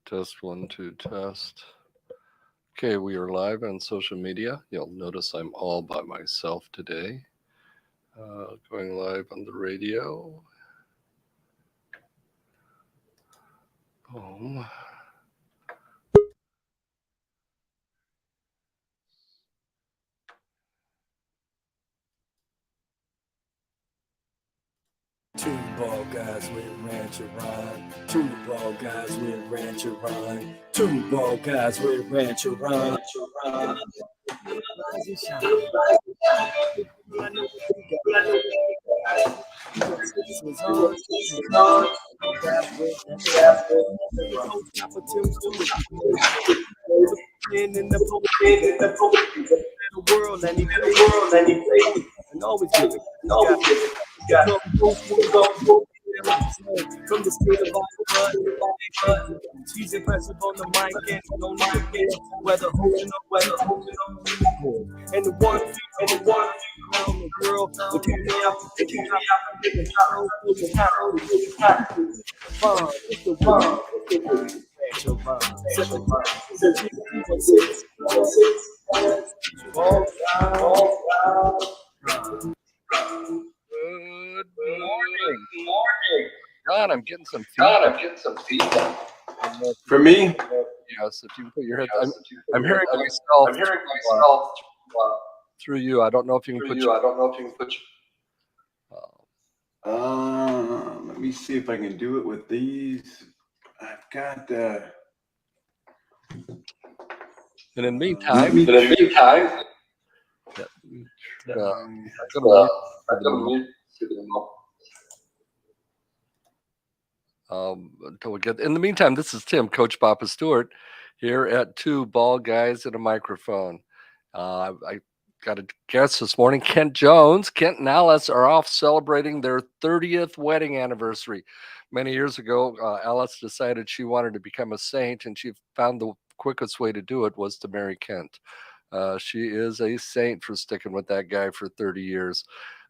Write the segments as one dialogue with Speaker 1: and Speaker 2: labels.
Speaker 1: Test one, two, test. Okay, we are live on social media. You'll notice I'm all by myself today. Going live on the radio. Boom.
Speaker 2: Two ball guys with Rancher Run. Two ball guys with Rancher Run. Two ball guys with Rancher Run. In the world, and he plays and always gives it. From the state of Iowa, she's impressive on the mic and don't need to get whether hosting or whether and the one around the world will keep me out from thinking it's the one.
Speaker 1: Good morning. John, I'm getting some feedback.
Speaker 3: For me?
Speaker 1: Yes, if you can put your head. I'm hearing myself through you. I don't know if you can put
Speaker 3: Let me see if I can do it with these. I've got.
Speaker 1: And in the meantime, until we get. In the meantime, this is Tim, Coach Papa Stewart, here at Two Ball Guys and a Microphone. I got a guest this morning, Kent Jones. Kent and Alice are off celebrating their 30th wedding anniversary. Many years ago, Alice decided she wanted to become a saint, and she found the quickest way to do it was to marry Kent. She is a saint for sticking with that guy for 30 years.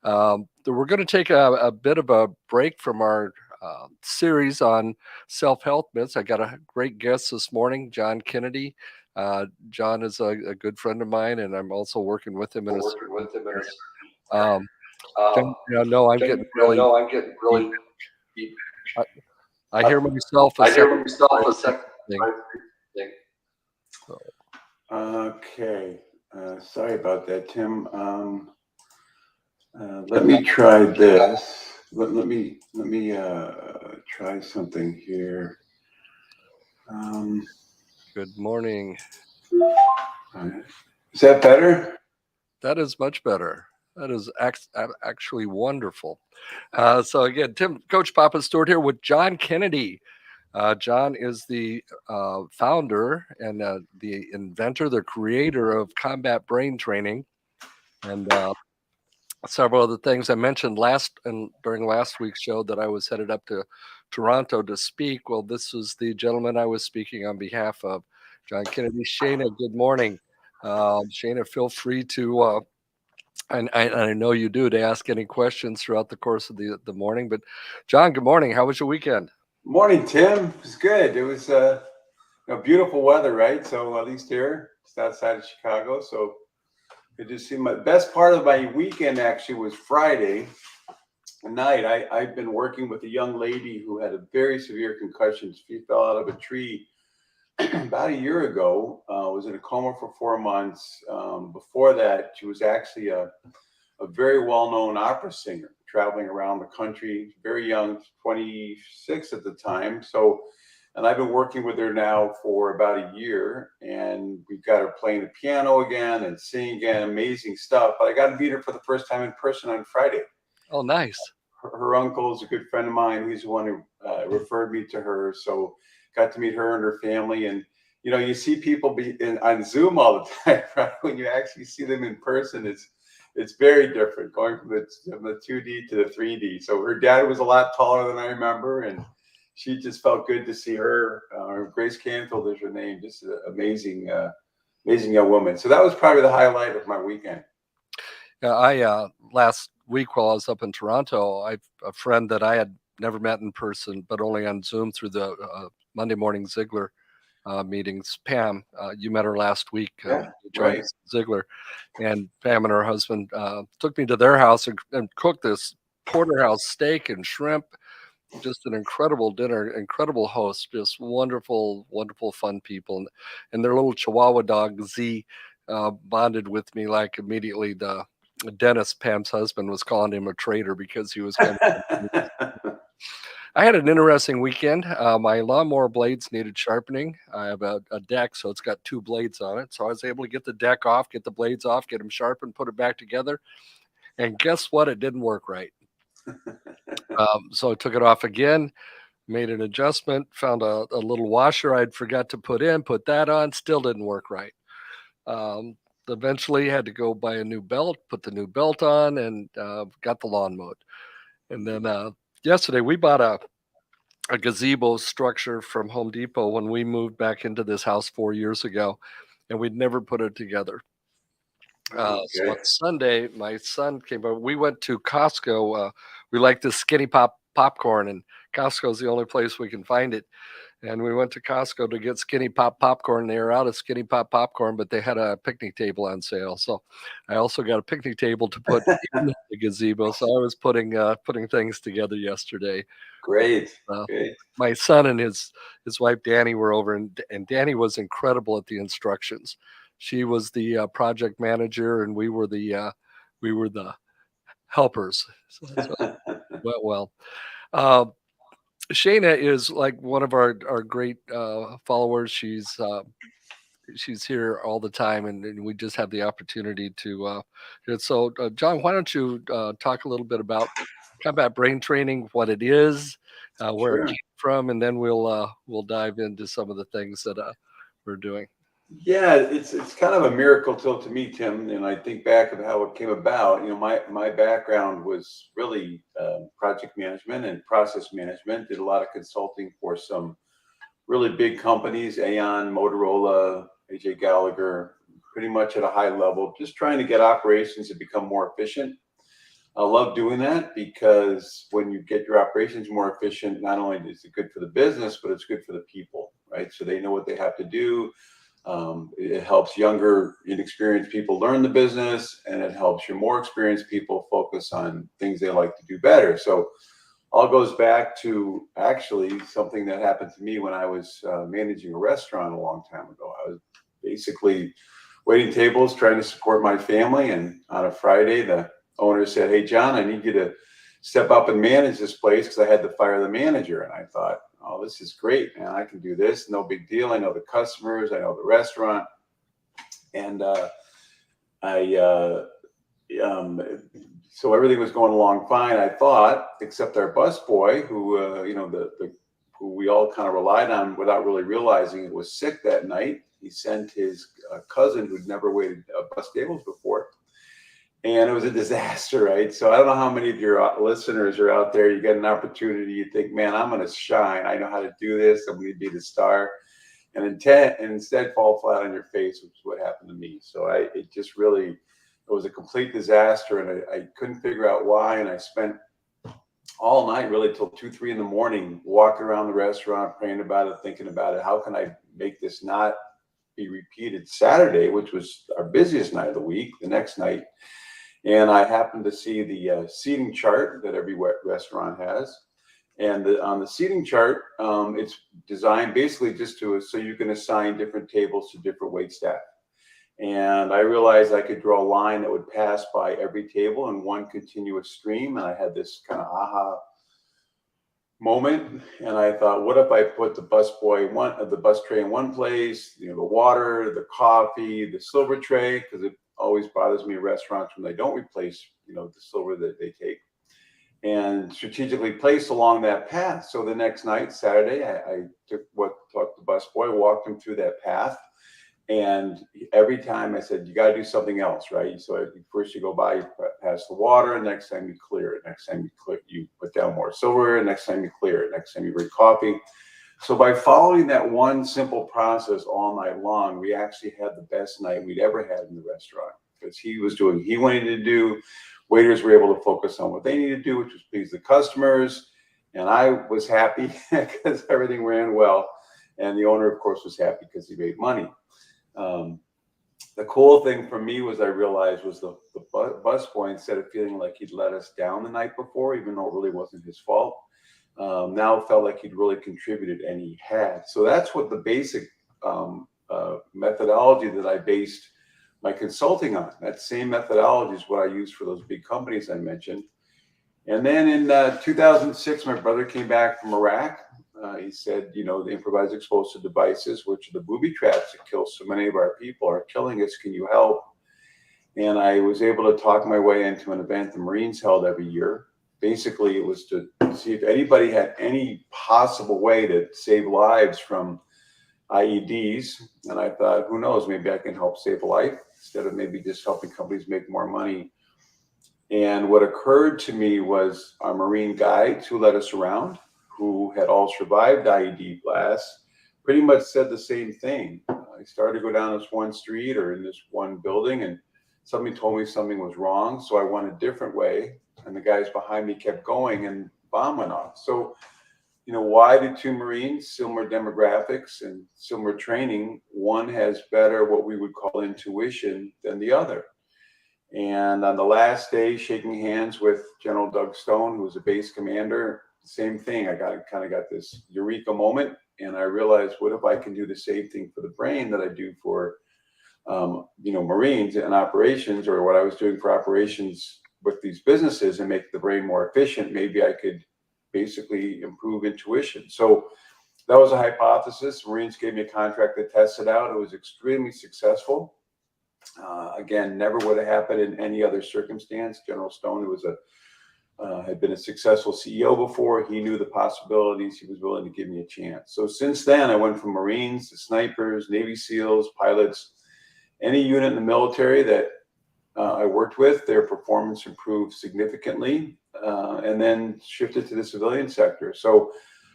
Speaker 1: We're going to take a bit of a break from our series on self-help myths. I got a great guest this morning, John Kennedy. John is a good friend of mine, and I'm also working with him in a John, no, I'm getting really. I hear myself a second thing.
Speaker 3: Okay. Sorry about that, Tim. Let me try this. Let me try something here.
Speaker 1: Good morning.
Speaker 3: Is that better?
Speaker 1: That is much better. That is actually wonderful. So again, Coach Papa Stewart here with John Kennedy. John is the founder and the inventor, the creator of Combat Brain Training, and several other things. I mentioned during last week's show that I was headed up to Toronto to speak. Well, this was the gentleman I was speaking on behalf of, John Kennedy. Shana, good morning. Shana, feel free to. And I know you do, to ask any questions throughout the course of the morning. But John, good morning. How was your weekend?
Speaker 3: Morning, Tim. It was good. It was beautiful weather, right? So at least here, just outside of Chicago. So it just seemed my best part of my weekend actually was Friday night. I've been working with a young lady who had a very severe concussion. She fell out of a tree about a year ago. Was in a coma for 4 months. Before that, she was actually a very well-known opera singer, traveling around the country, very young, 26 at the time. So, and I've been working with her now for about a year, and we've got her playing the piano again and singing again, amazing stuff. But I got to meet her for the first time in person on Friday.
Speaker 1: Oh, nice.
Speaker 3: Her uncle is a good friend of mine. He's the one who referred me to her. So got to meet her and her family. And, you know, you see people on Zoom all the time, right? When you actually see them in person, it's very different, going from the 2D to the 3D. So her dad was a lot taller than I remember, and she just felt good to see her. Grace Canfield is her name, just an amazing young woman. So that was probably the highlight of my weekend.
Speaker 1: Yeah, I last week while I was up in Toronto, a friend that I had never met in person, but only on Zoom through the Monday Morning Ziglar meetings. Pam, you met her last week.
Speaker 3: Yeah,
Speaker 1: Who joined
Speaker 3: right.
Speaker 1: us at Ziegler, and Pam and her husband took me to their house and cooked this porterhouse steak and shrimp. Just an incredible dinner, incredible host, just wonderful, wonderful, fun people, and their little Chihuahua dog Z bonded with me like immediately. The Dennis, Pam's husband, was calling him a traitor because he was coming. I had an interesting weekend. My lawnmower blades needed sharpening. I have a deck, so it's got two blades on it. So I was able to get the deck off, get the blades off, get them sharpened, put it back together. And guess what? It didn't work right. So I took it off again, made an adjustment, found a little washer I'd forgot to put in, put that on, still didn't work right. Um, Eventually had to go buy a new belt, put the new belt on, and got the lawn mowed. And then yesterday we bought a gazebo structure from Home Depot when we moved back into this house 4 years ago, and we'd never put it together. So on
Speaker 3: Okay.
Speaker 1: Sunday, my son came over. We went to Costco. We like this Skinny Pop popcorn, and Costco is the only place we can find it. And we went to Costco to get Skinny Pop popcorn. They were out of Skinny Pop popcorn, but they had a picnic table on sale. So I also got a picnic table to put in the gazebo. So I was putting things together yesterday.
Speaker 3: Great.
Speaker 1: Uh,
Speaker 3: Great.
Speaker 1: my son and his wife Danny were over, and Danny was incredible at the instructions. She was the project manager, and we were the helpers. So that's went well. Uh, Shayna is like one of our great followers. She's here all the time, and we just have the opportunity to. So, John, why don't you talk a little bit about combat brain training, what it is, where it
Speaker 3: Sure.
Speaker 1: came from, and then we'll dive into some of the things that we're doing.
Speaker 3: Yeah, it's kind of a miracle till to me, Tim. And I think back of how it came about. My background was really project management and process management. Did a lot of consulting for some really big companies, Aon, Motorola, AJ Gallagher, pretty much at a high level, just trying to get operations to become more efficient. I love doing that because when you get your operations more efficient, not only is it good for the business, but it's good for the people, right? So they know what they have to do. It helps younger, inexperienced people learn the business, and it helps your more experienced people focus on things they like to do better. So all goes back to actually something that happened to me when I was managing a restaurant a long time ago. I was basically waiting tables, trying to support my family. And on a Friday, the owner said, "Hey, John, I need you to step up and manage this place," because I had to fire the manager. And I thought, "Oh, this is great, man. I can do this. No big deal. I know the customers. I know the restaurant." And I um, so everything was going along fine, I thought, except our busboy, who the who we all kind of relied on without really realizing it, was sick that night. He sent his cousin, who'd never waited bus tables before, and it was a disaster, right? So I don't know how many of your listeners are out there. You get an opportunity, you think, "Man, I'm going to shine. I know how to do this. I'm going to be the star," and instead fall flat on your face, which is what happened to me. So it just really, it was a complete disaster, and I couldn't figure out why. And I spent all night, really till 2, 3 in the morning, walking around the restaurant, praying about it, thinking about it. How can I make this not be repeated Saturday, which was our busiest night of the week, the next night? And I happened to see the seating chart that every restaurant has. And on the seating chart, it's designed basically just so you can assign different tables to different wait staff. And I realized I could draw a line that would pass by every table in one continuous stream. And I had this kind of aha moment. And I thought, what if I put the bus tray in one place, the water, the coffee, the silver tray, because it always bothers me in restaurants when they don't replace, the silver that they take, and strategically placed along that path. So the next night, Saturday, I talked to the busboy, walked him through that path. And every time I said, "You got to do something else," right? So first you go by, you pass the water, and next time you clear it. Next time you put down more silver, and next time you clear it. Next time you bring coffee. So by following that one simple process all night long, we actually had the best night we'd ever had in the restaurant, because he was doing what he wanted to do. Waiters were able to focus on what they needed to do, which was please the customers. And I was happy because everything ran well. And the owner, of course, was happy because he made money. The cool thing for me was I realized was the busboy, instead of feeling like he'd let us down the night before, even though it really wasn't his fault, now felt like he'd really contributed, and he had. So that's what the basic methodology that I based my consulting on. That same methodology is what I use for those big companies I mentioned. And then in 2006, my brother came back from Iraq. He said, you know, the improvised explosive devices, which are the booby traps that kill so many of our people, are killing us. Can you help? And I was able to talk my way into an event the Marines held every year. Basically, it was to see if anybody had any possible way to save lives from IEDs. And I thought, who knows, maybe I can help save a life instead of maybe just helping companies make more money. And what occurred to me was our Marine guides who led us around, who had all survived IED blasts, pretty much said the same thing. I started to go down this one street or in this one building, and somebody told me something was wrong. So I went a different way, and the guys behind me kept going, and bomb went off. So, you know, why did two Marines, similar demographics and similar training, one has better what we would call intuition than the other? And on the last day, shaking hands with General Doug Stone, who was a base commander, same thing. I kind of got this eureka moment, and I realized, what if I can do the same thing for the brain that I do for, you know, Marines and operations, or what I was doing for operations with these businesses, and make the brain more efficient? Maybe I could basically improve intuition. So that was a hypothesis. Marines gave me a contract to test it out. It was extremely successful. Again, never would have happened in any other circumstance. General Stone, who was had been a successful CEO before, he knew the possibilities. He was willing to give me a chance. So since then, I went from Marines to snipers, Navy SEALs, pilots, any unit in the military that I worked with, their performance improved significantly, and then shifted to the civilian sector. So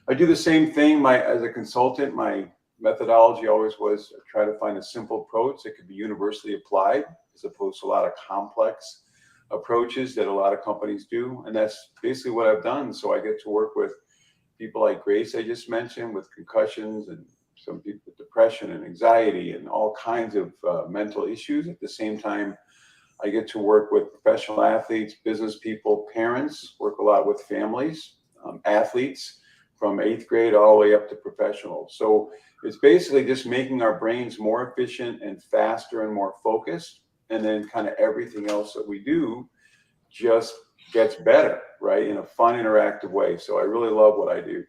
Speaker 3: I do the same thing. As a consultant, my methodology always was try to find a simple approach that could be universally applied, as opposed to a lot of complex approaches that a lot of companies do. And that's basically what I've done. So I get to work with people like Grace I just mentioned, with concussions, and some people with depression and anxiety and all kinds of mental issues. At the same time, I get to work with professional athletes, business people, parents, work a lot with families, athletes from 8th grade all the way up to professionals. So it's basically just making our brains more efficient and faster and more focused. And then kind of everything else that we do just gets better, right? In a fun, interactive way. So I really love what I do.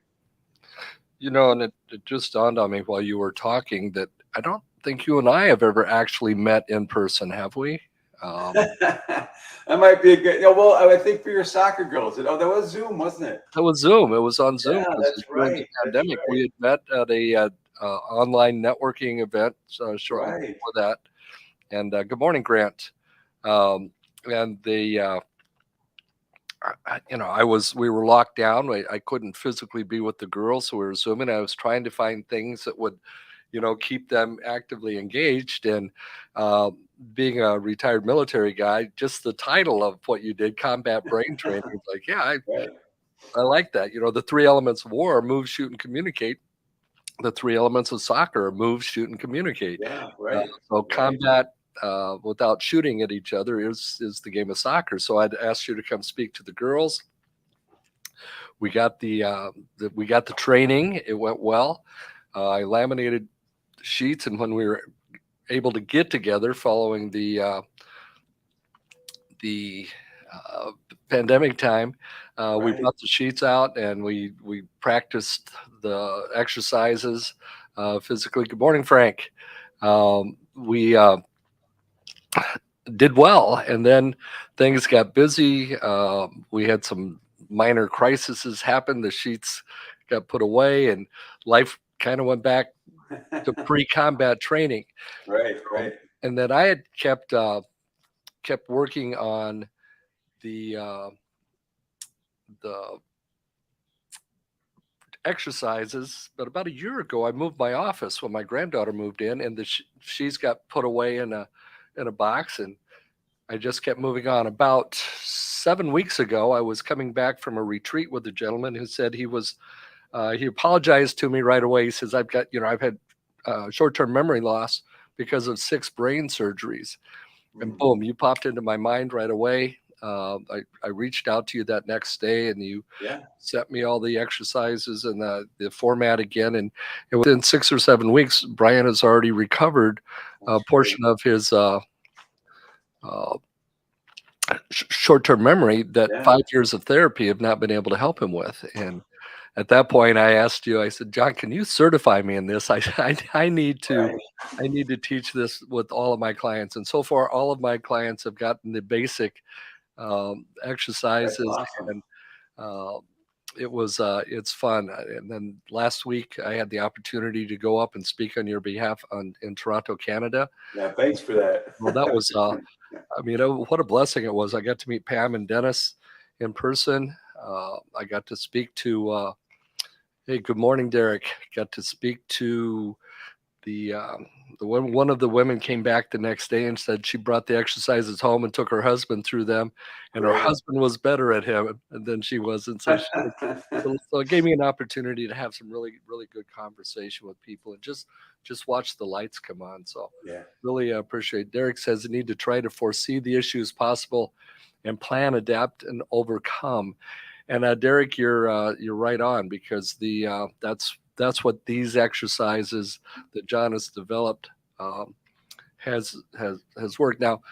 Speaker 1: You know, and it just dawned on me while you were talking that I don't think you and I have ever actually met in person, have we?
Speaker 3: That might be a good, yeah, well, I think for your soccer girls, that was Zoom, wasn't it?
Speaker 1: It was Zoom. It was on Zoom.
Speaker 3: Yeah,
Speaker 1: 'Cause
Speaker 3: that's
Speaker 1: during the
Speaker 3: right.
Speaker 1: pandemic,
Speaker 3: That's
Speaker 1: we had met at a online networking event shortly
Speaker 3: right.
Speaker 1: before that. And good morning, Grant. And the you know, we were locked down. I couldn't physically be with the girls, so we were Zooming. I was trying to find things that would, you know, keep them actively engaged. And being a retired military guy, just the title of what you did, combat brain training, like, yeah,
Speaker 3: Right.
Speaker 1: I like that. You know, the three elements of war are move, shoot, and communicate. The three elements of soccer are move, shoot, and communicate.
Speaker 3: Yeah, right.
Speaker 1: So
Speaker 3: Right.
Speaker 1: combat without shooting at each other is the game of soccer. So I'd asked you to come speak to the girls. We got we got the training. It went well. I laminated sheets, and when we were able to get together following the pandemic time, we
Speaker 3: Right.
Speaker 1: brought the sheets out, and we practiced the exercises physically. Good morning, Frank. We did well, and then things got busy. We had some minor crises happen. The sheets got put away, and life kind of went back to pre-combat training.
Speaker 3: Right. Right.
Speaker 1: And then I had kept working on the exercises, but about a year ago, I moved my office when my granddaughter moved in, and the she's got put away in a box, and I just kept moving on. About 7 weeks ago, I was coming back from a retreat with a gentleman who said he was he apologized to me right away. He says, I've had short-term memory loss because of 6 brain surgeries. And boom, you popped into my mind right away. I reached out to you that next day, and you sent me all the exercises and the format again. And within 6 or 7 weeks, Brian has already recovered a portion of his short-term memory that 5 years of therapy have not been able to help him with. And at that point, I asked you, I said, John, can you certify me in this? I need to teach this with all of my clients. And so far, all of my clients have gotten the basic exercises.
Speaker 3: Awesome.
Speaker 1: And it's fun. And then last week, I had the opportunity to go up and speak on your behalf in Toronto, Canada.
Speaker 3: Yeah, thanks for that.
Speaker 1: Well, that was, what a blessing it was. I got to meet Pam and Dennis in person. I got to speak to, hey, good morning, Derek. Got to speak to one of the women came back the next day and said she brought the exercises home and took her husband through them, and her husband was better at him than she was. And so, so it gave me an opportunity to have some really, really good conversation with people and just watch the lights come on. So really appreciate. Derek says you need to try to foresee the issues possible and plan, adapt, and overcome. And Derek, you're right on, because that's what these exercises that John has developed has worked. Now,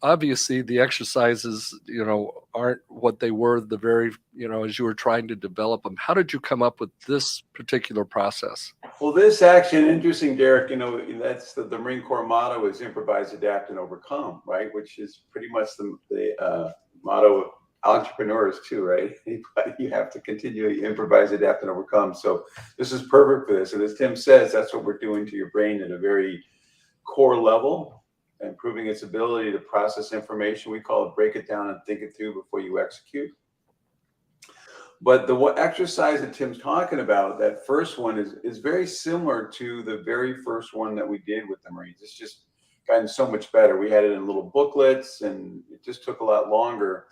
Speaker 1: obviously, the exercises aren't what they were the very as you were trying to develop them. How did you come up with this particular process?
Speaker 3: Well, this action, interesting, Derek. That's the Marine Corps motto is improvise, adapt, and overcome, right? Which is pretty much the motto of entrepreneurs too, right? You have to continually improvise, adapt, and overcome. So this is perfect for this. And as Tim says, that's what we're doing to your brain at a very core level, improving its ability to process information. We call it break it down and think it through before you execute. But the exercise that Tim's talking about, that first one is very similar to the very first one that we did with the Marines. It's just gotten so much better. We had it in little booklets, and it just took a lot longer.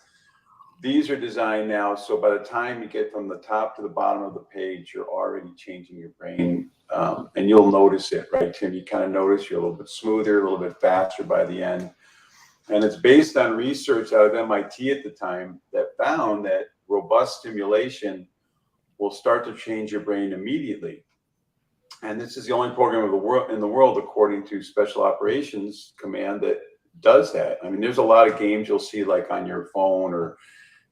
Speaker 3: These are designed now, so by the time you get from the top to the bottom of the page, you're already changing your brain, and you'll notice it, right, Tim? You kind of notice you're a little bit smoother, a little bit faster by the end. And it's based on research out of MIT at the time that found that robust stimulation will start to change your brain immediately. And this is the only program in the world, according to Special Operations Command, that does that. I mean, there's a lot of games you'll see like on your phone or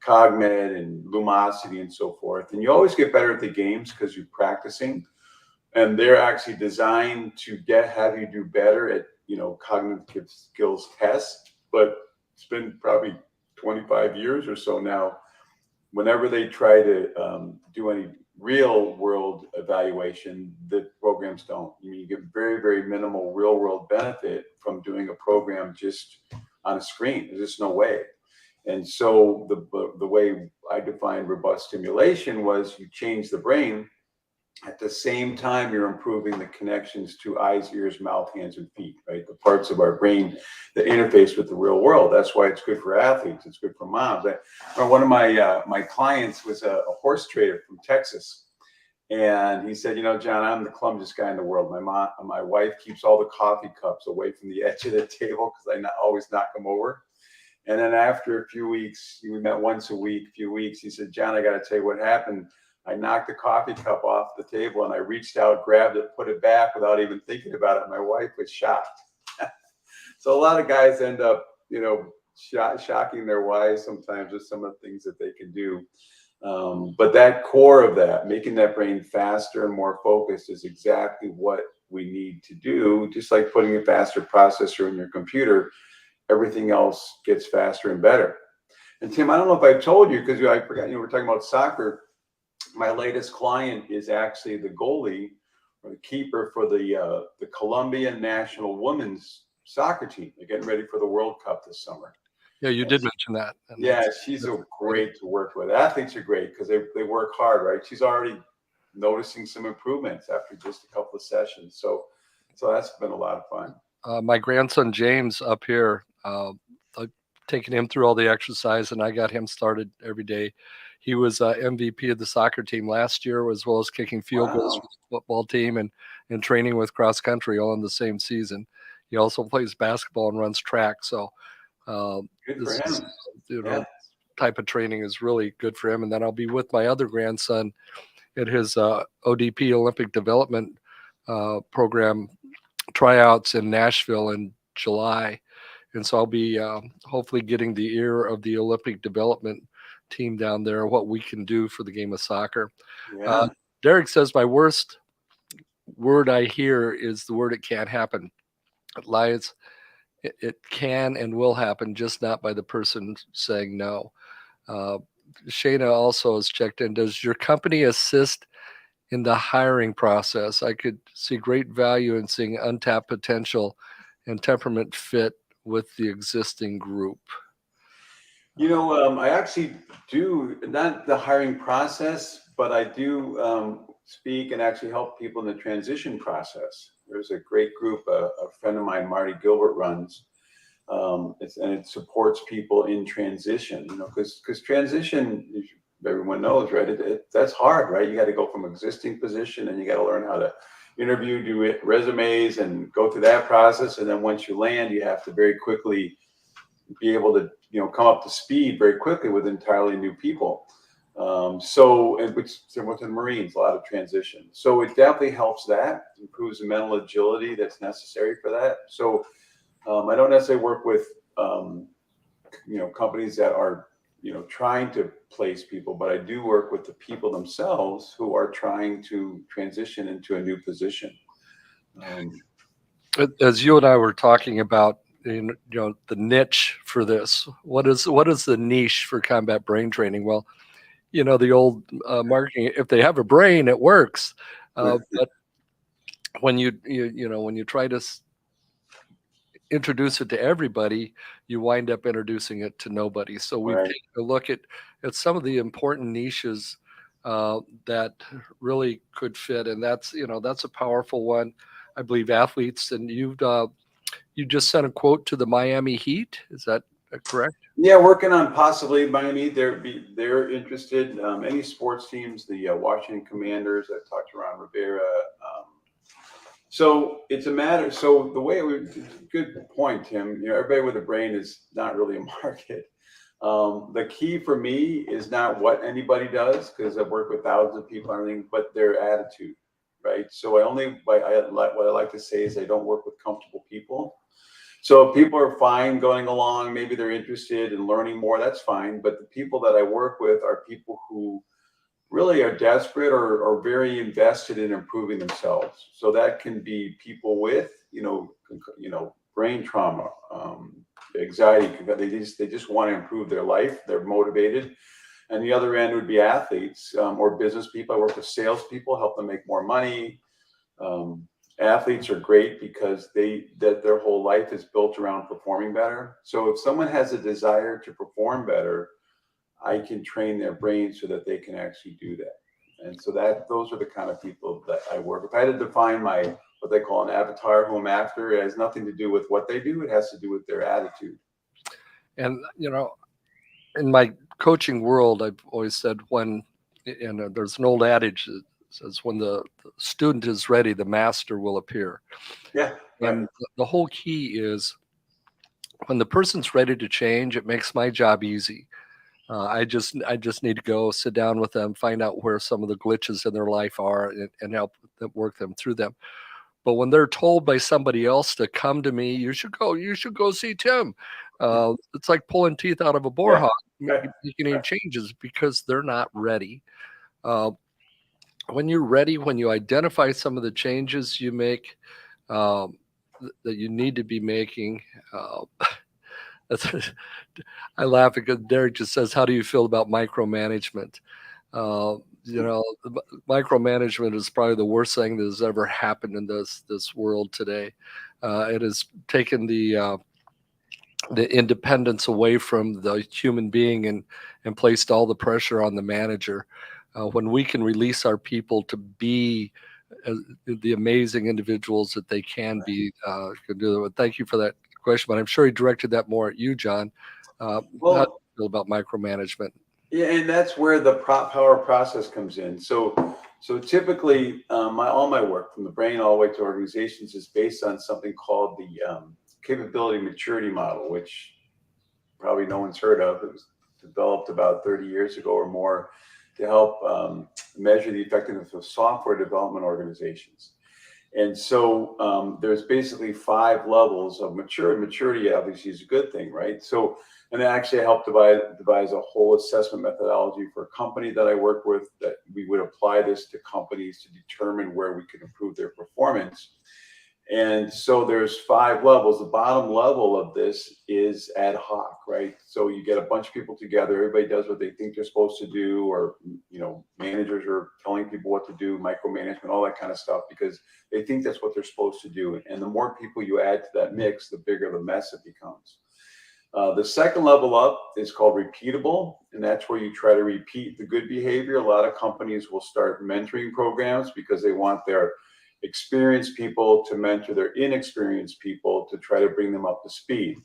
Speaker 3: Cogmed and Lumosity and so forth. And you always get better at the games because you're practicing. And they're actually designed to have you do better at, cognitive skills tests. But it's been probably 25 years or so now. Whenever they try to do any real world evaluation, the programs don't. You get very, very minimal real world benefit from doing a program just on a screen. There's just no way. And so the way I defined robust stimulation was you change the brain. At the same time, you're improving the connections to eyes, ears, mouth, hands, and feet, right? The parts of our brain that interface with the real world. That's why it's good for athletes. It's good for moms. One of my clients was a horse trader from Texas. And he said, John, I'm the clumsiest guy in the world. My wife keeps all the coffee cups away from the edge of the table because I always knock them over. And then after a few weeks, we met once a week, he said, John, I got to tell you what happened. I knocked the coffee cup off the table and I reached out, grabbed it, put it back without even thinking about it. My wife was shocked. So a lot of guys end up, shocking their wives sometimes with some of the things that they can do. But that core of that, making that brain faster and more focused, is exactly what we need to do. Just like putting a faster processor in your computer, everything else gets faster and better. And Tim, I don't know if I told you, because I forgot, we're talking about soccer. My latest client is actually the goalie or the keeper for the Colombian national women's soccer team. They're getting ready for the World Cup this summer.
Speaker 1: Yeah, you did mention that.
Speaker 3: Yeah, she's great to work with. Athletes are great because they work hard, right? She's already noticing some improvements after just a couple of sessions. So that's been a lot of fun.
Speaker 1: My grandson James up here, taking him through all the exercise, and I got him started every day. He was MVP of the soccer team last year, as well as kicking field goals
Speaker 3: Wow.
Speaker 1: for the football team and training with cross country all in the same season. He also plays basketball and runs track. So
Speaker 3: Good for
Speaker 1: this is,
Speaker 3: him.
Speaker 1: you know,
Speaker 3: Yeah.
Speaker 1: type of training is really good for him. And then I'll be with my other grandson at his ODP Olympic Development Program tryouts in Nashville in July. And so I'll be hopefully getting the ear of the Olympic development team down there, what we can do for the game of soccer.
Speaker 3: Yeah.
Speaker 1: Derek says my worst word I hear is the word "it can't happen." Lions, it can and will happen, just not by the person saying no. Uh, Shayna also has checked in. Does your company assist in the hiring process? I could see great value in seeing untapped potential and temperament fit with the existing group.
Speaker 3: I actually do not the hiring process, but I do speak and actually help people in the transition process. There's a great group, a friend of mine, Marty Gilbert, runs. And it supports people in transition. Because transition, everyone knows, right? That's hard, right? You got to go from existing position, and you got to learn how to interview, do resumes, and go through that process. And then once you land, you have to very quickly be able to come up to speed very quickly with entirely new people. Which similar to the Marines, a lot of transition. So it definitely helps that, improves the mental agility that's necessary for that. So I don't necessarily work with companies that are trying to place people, but I do work with the people themselves who are trying to transition into a new position.
Speaker 1: As you and I were talking about, the niche for this, what is the niche for combat brain training? Well, the old marketing, if they have a brain, it works. But when when you try to introduce it to everybody, you wind up introducing it to nobody. So we've
Speaker 3: Right.
Speaker 1: taken a look at some of the important niches that really could fit, and that's a powerful one. I believe athletes, and you just sent a quote to the Miami Heat. Is that correct?
Speaker 3: Yeah, working on possibly Miami. They're interested. Any sports teams, the Washington Commanders. I've talked to Ron Rivera. So it's a matter. So the way good point, Tim. Everybody with a brain is not really a market. The key for me is not what anybody does, because I've worked with thousands of people and everything, but their attitude, right? So what I like to say is I don't work with comfortable people. So if people are fine going along, maybe they're interested in learning more, that's fine. But the people that I work with are people who really are desperate or very invested in improving themselves. So that can be people with, brain trauma, anxiety. They just want to improve their life. They're motivated. And the other end would be athletes or business people. I work with salespeople, help them make more money. Athletes are great because their whole life is built around performing better. So if someone has a desire to perform better, I can train their brain so that they can actually do that. And so those are the kind of people that I work with. If I had to define what they call an avatar who I'm after, it has nothing to do with what they do. It has to do with their attitude.
Speaker 1: And in my coaching world, I've always said there's an old adage that says when the student is ready, the master will appear.
Speaker 3: Yeah. Right.
Speaker 1: And the whole key is when the person's ready to change, it makes my job easy. I just need to go sit down with them, find out where some of the glitches in their life are, and help them work them through them. But when they're told by somebody else to come to me, you should go see Tim. It's like pulling teeth out of a boar hog, making any changes, because they're not ready. When you're ready, when you identify some of the changes you make that you need to be making, I laugh because Derek just says, "How do you feel about micromanagement?" Micromanagement is probably the worst thing that has ever happened in this world today. It has taken the independence away from the human being and placed all the pressure on the manager. When we can release our people to be the amazing individuals that they can be, can do that. Thank you for that question, but I'm sure he directed that more at you, John. How do you
Speaker 3: Well,
Speaker 1: feel about micromanagement?
Speaker 3: yeah, and that's where the power process comes in. So typically, all my work from the brain all the way to organizations is based on something called the capability maturity model, which probably no one's heard of. It was developed about 30 years ago or more to help measure the effectiveness of software development organizations. And so there's basically 5 levels of maturity. Maturity obviously is a good thing, right? So, and actually I helped devise a whole assessment methodology for a company that I work with, that we would apply this to companies to determine where we could improve their performance. And so there's 5 levels. The bottom level of this is ad hoc, right? So you get a bunch of people together, everybody does what they think they're supposed to do, or managers are telling people what to do, micromanagement, all that kind of stuff, because they think that's what they're supposed to do. And the more people you add to that mix, the bigger the mess it becomes. The second level up is called repeatable, and that's where you try to repeat the good behavior. A lot of companies will start mentoring programs because they want their experienced people to mentor their inexperienced people to try to bring them up to speed.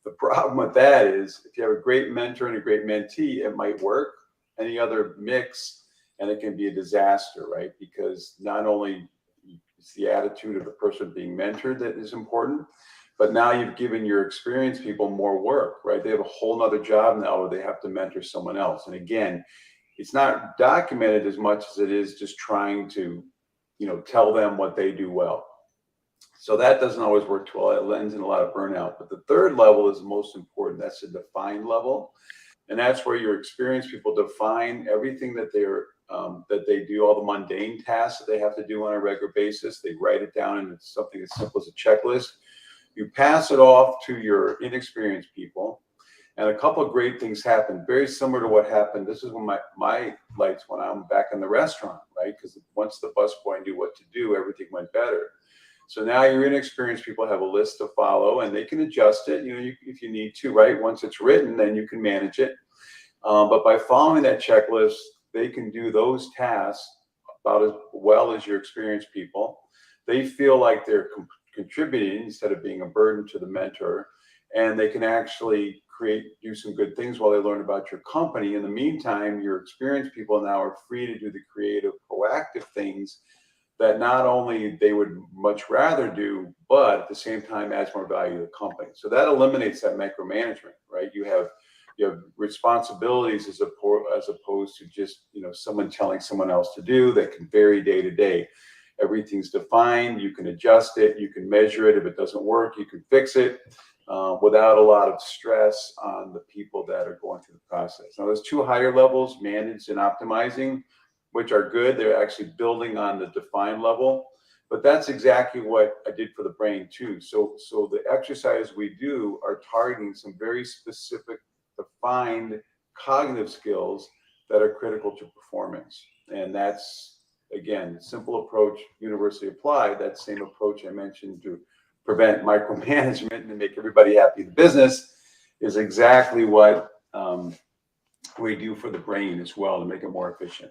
Speaker 3: The problem with that is if you have a great mentor and a great mentee, it might work. Any other mix, and it can be a disaster, right? Because not only it's the attitude of the person being mentored that is important, but now you've given your experienced people more work, right? They have a whole nother job now where they have to mentor someone else. And again, it's not documented as much as it is just trying to tell them what they do well. So that doesn't always work too well. It ends in a lot of burnout. But the third level is the most important. That's the defined level. And that's where your experienced people define everything that they do, all the mundane tasks that they have to do on a regular basis. They write it down, and it's something as simple as a checklist. You pass it off to your inexperienced people. And a couple of great things happen, very similar to what happened. This is when my lights went on back in the restaurant, right? Because once the busboy knew what to do, everything went better. So now your inexperienced people have a list to follow, and they can adjust it, if you need to, right? Once it's written, then you can manage it. But by following that checklist, they can do those tasks about as well as your experienced people. They feel like they're contributing instead of being a burden to the mentor, and they can actually do some good things while they learn about your company. In the meantime, your experienced people now are free to do the creative, proactive things that not only they would much rather do, but at the same time adds more value to the company. So that eliminates that micromanagement, right? You have responsibilities as opposed to just someone telling someone else to do that can vary day to day. Everything's defined. You can adjust it. You can measure it. If it doesn't work, you can fix it. Without a lot of stress on the people that are going through the process. Now, there's 2 higher levels, managed and optimizing, which are good. They're actually building on the defined level, but that's exactly what I did for the brain too. So the exercises we do are targeting some very specific, defined cognitive skills that are critical to performance. And that's, again, simple approach, universally applied. That same approach I mentioned to prevent micromanagement and make everybody happy in the business is exactly what we do for the brain as well to make it more efficient.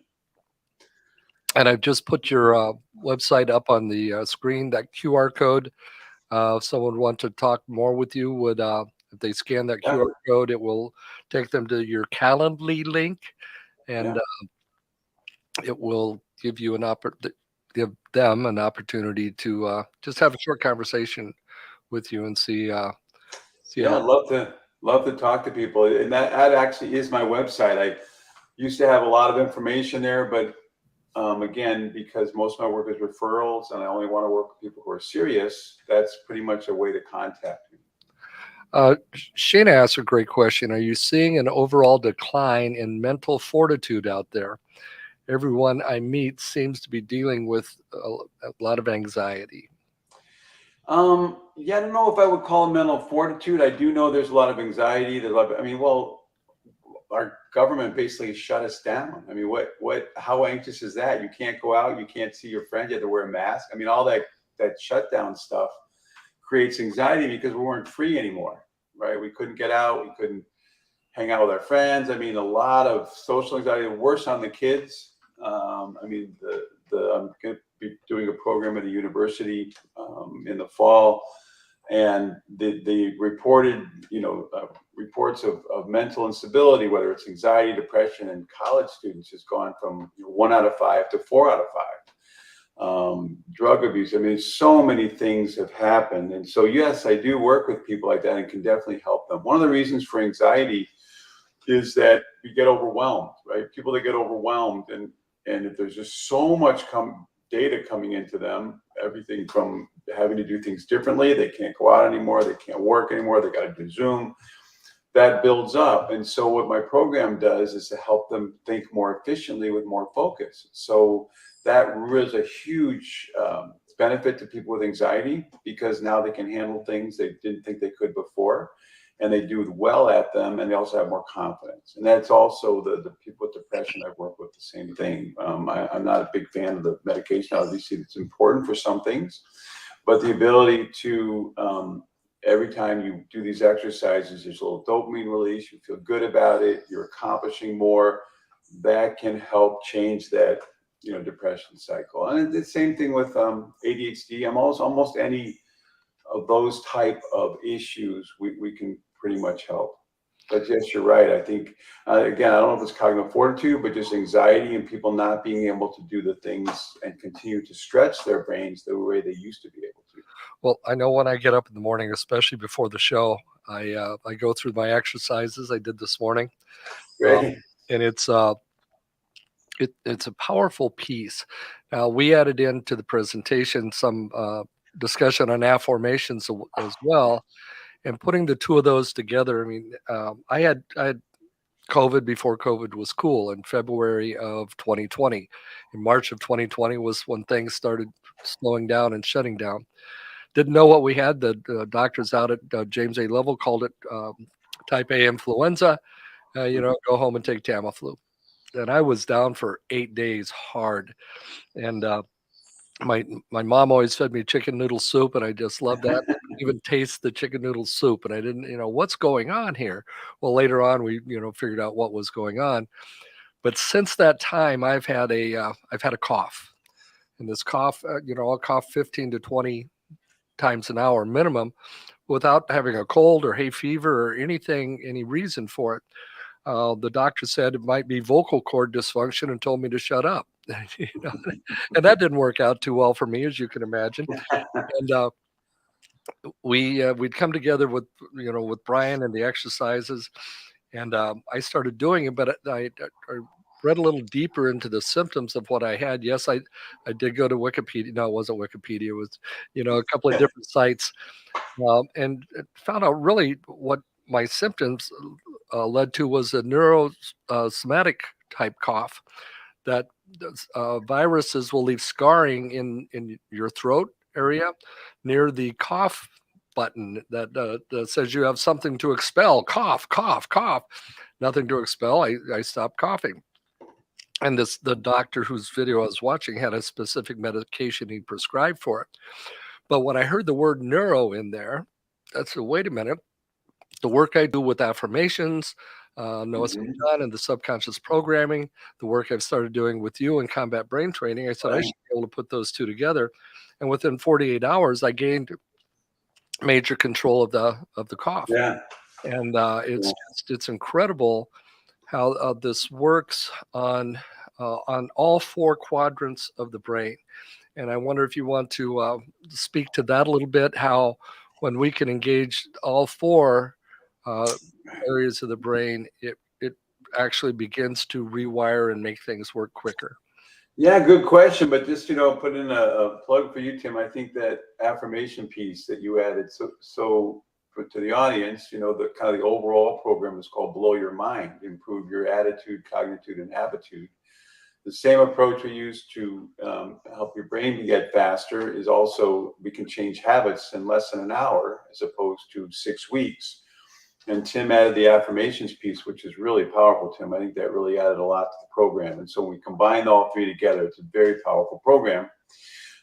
Speaker 1: And I've just put your website up on the screen, that QR code. If someone would want to talk more with you, if they scan that QR code, it will take them to your Calendly link, and it will give you give them an opportunity to just have a short conversation with you and see how.
Speaker 3: I'd love to talk to people, and that actually is my website. I used to have a lot of information there, but again, because most of my work is referrals and I only want to work with people who are serious, that's pretty much a way to contact me.
Speaker 1: Shana asked a great question. Are you seeing an overall decline in mental fortitude out there? Everyone I meet seems to be dealing with a lot of anxiety.
Speaker 3: I don't know if I would call it mental fortitude. I do know there's a lot of anxiety. Our government basically shut us down. I mean, how anxious is that? You can't go out, you can't see your friends, you have to wear a mask. I mean, all that shutdown stuff creates anxiety because we weren't free anymore, right? We couldn't get out, we couldn't hang out with our friends. I mean, a lot of social anxiety, worse on the kids. I'm going to be doing a program at a university in the fall and the reported, reports of mental instability, whether it's anxiety, depression, in college students, has gone from 1 out of 5 to 4 out of 5. Drug abuse. I mean, so many things have happened. And so, yes, I do work with people like that and can definitely help them. One of the reasons for anxiety is that we get overwhelmed, right? People that get overwhelmed, and if there's just so much data coming into them, everything from having to do things differently, they can't go out anymore, they can't work anymore, they got to do Zoom, that builds up. And so what my program does is to help them think more efficiently with more focus. So that is a huge benefit to people with anxiety, because now they can handle things they didn't think they could before, and they do well at them, and they also have more confidence. And that's also the people with depression I work with, the same thing. I'm not a big fan of the medication. Obviously, it's important for some things, but the ability to, every time you do these exercises, there's a little dopamine release, you feel good about it, you're accomplishing more, that can help change that, depression cycle. And the same thing with ADHD. Almost any of those type of issues, we can pretty much help. But yes, you're right. I think, again, I don't know if it's cognitive fortitude, but just anxiety and people not being able to do the things and continue to stretch their brains the way they used to be able to.
Speaker 1: Well, I know when I get up in the morning, especially before the show, I go through my exercises I did this morning.
Speaker 3: Right.
Speaker 1: And it's a powerful piece. Now, we added into the presentation some discussion on affirmations as well, and putting the two of those together. I mean, I had COVID before COVID was cool in February of 2020. In March of 2020 was when things started slowing down and shutting down. Didn't know what we had. The doctors out at James A. Level called it type A influenza. Go home and take Tamiflu. And I was down for 8 days hard. And my mom always fed me chicken noodle soup, and I just loved that. I couldn't even taste the chicken noodle soup, and I didn't, what's going on here? Well, later on, we figured out what was going on. But since that time, I've had a cough, and this cough, I'll cough 15 to 20 times an hour minimum, without having a cold or hay fever or anything, any reason for it. The doctor said it might be vocal cord dysfunction and told me to shut up. And that didn't work out too well for me, as you can imagine. And we'd come together with Brian and the exercises, and I started doing it. But I read a little deeper into the symptoms of what I had. Yes, I did go to Wikipedia. No, it wasn't Wikipedia. It was a couple of different sites, and found out really what my symptoms led to was a neurosomatic type cough, that viruses will leave scarring in your throat area near the cough button that says you have something to expel. Cough, cough, cough. Nothing to expel. I stopped coughing. And the doctor whose video I was watching had a specific medication he prescribed for it. But when I heard the word neuro in there, wait a minute. The work I do with affirmations, Noah Done, and the subconscious programming, the work I've started doing with you in combat brain training, I said I should be able to put those two together. And within 48 hours, I gained major control of the cough.
Speaker 3: Yeah.
Speaker 1: And it's incredible how this works on all 4 quadrants of the brain. And I wonder if you want to speak to that a little bit, how when we can engage all 4 areas of the brain, it actually begins to rewire and make things work quicker.
Speaker 3: Yeah, good question. But just put in a plug for you, Tim. I think that affirmation piece that you added, so to the audience, the kind of the overall program is called Blow Your Mind, improve your attitude, cognitive, and habitude. The same approach we use to help your brain to get faster is also, we can change habits in less than an hour as opposed to 6 weeks. And Tim added the affirmations piece, which is really powerful, Tim. I think that really added a lot to the program. And so we combined all 3 together. It's a very powerful program.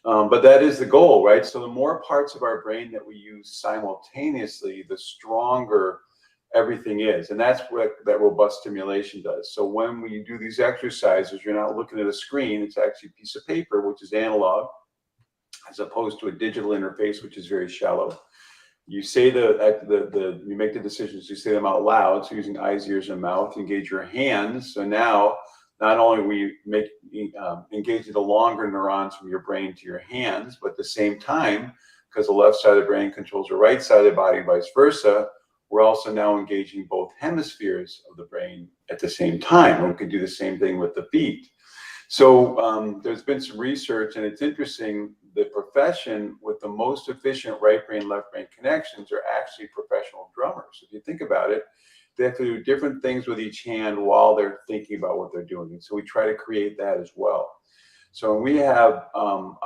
Speaker 3: But that is the goal, right? So the more parts of our brain that we use simultaneously, the stronger everything is. And that's what that robust stimulation does. So when we do these exercises, you're not looking at a screen. It's actually a piece of paper, which is analog, as opposed to a digital interface, which is very shallow. you say you make the decisions, you say them out loud. So using eyes, ears, and mouth, engage your hands. So now not only we make engage the longer neurons from your brain to your hands, but at the same time, because the left side of the brain controls the right side of the body, and vice versa, we're also now engaging both hemispheres of the brain at the same time. And we can do the same thing with the feet. So there's been some research, and it's interesting, the profession with the most efficient right brain, left brain connections are actually professional drummers. If you think about it, they have to do different things with each hand while they're thinking about what they're doing. And so we try to create that as well. So when we have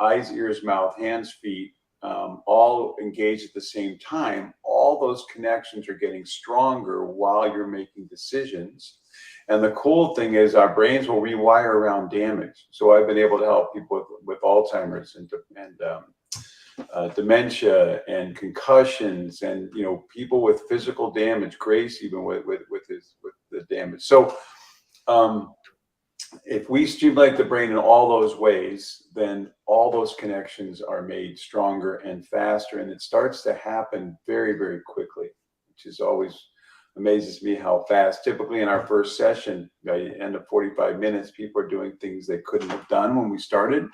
Speaker 3: eyes, ears, mouth, hands, feet, all engaged at the same time, all those connections are getting stronger while you're making decisions. And the cool thing is our brains will rewire around damage. So I've been able to help people with Alzheimer's and dementia and concussions, and people with physical damage. Grace even with the damage. So if we stimulate the brain in all those ways, then all those connections are made stronger and faster, and it starts to happen very, very quickly, which is always amazes me how fast. Typically in our first session, by the end of 45 minutes, people are doing things they couldn't have done when we started.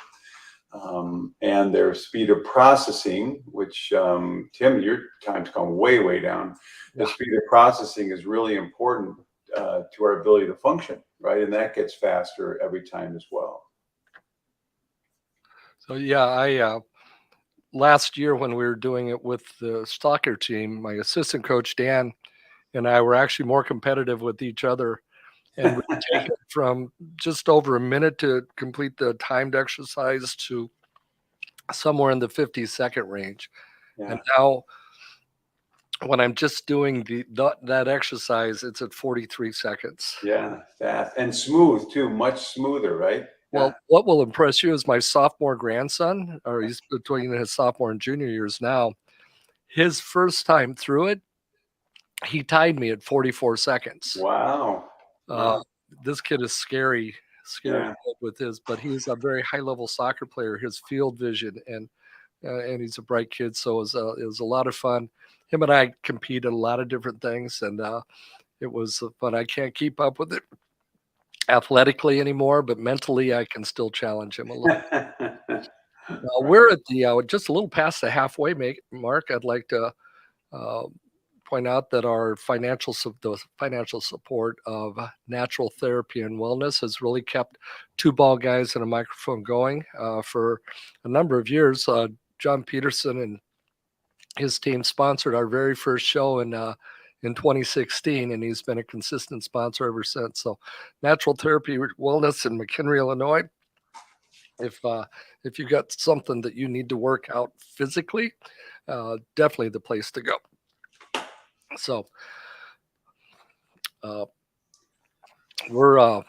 Speaker 3: And their speed of processing, which Tim, your time's gone way, way down. The speed of processing is really important to our ability to function, right? And that gets faster every time as well.
Speaker 1: So yeah, I last year when we were doing it with the soccer team, my assistant coach Dan and I were actually more competitive with each other, and we take it from just over a minute to complete the timed exercise to somewhere in the 50-second range.
Speaker 3: Yeah.
Speaker 1: And now when I'm just doing that exercise, it's at 43 seconds.
Speaker 3: Yeah, fast and smooth too, much smoother, right?
Speaker 1: Well, what will impress you is my sophomore grandson, or he's between his sophomore and junior years now. His first time through it, he tied me at 44 seconds.
Speaker 3: Wow.
Speaker 1: This kid is scary
Speaker 3: Yeah.
Speaker 1: with his, but he's a very high level soccer player. His field vision and he's a bright kid, so it was a lot of fun. Him and I compete in a lot of different things, and it was fun. I can't keep up with it athletically anymore, but mentally I can still challenge him a lot. We're at the just a little past the halfway mark. I'd like to point out that the financial support of Natural Therapy and Wellness has really kept Two Bald Guys and a Microphone going for a number of years. John Peterson and his team sponsored our very first show in 2016, and he's been a consistent sponsor ever since. So Natural Therapy Wellness in McHenry, Illinois. If you got something that you need to work out physically, definitely the place to go. So we're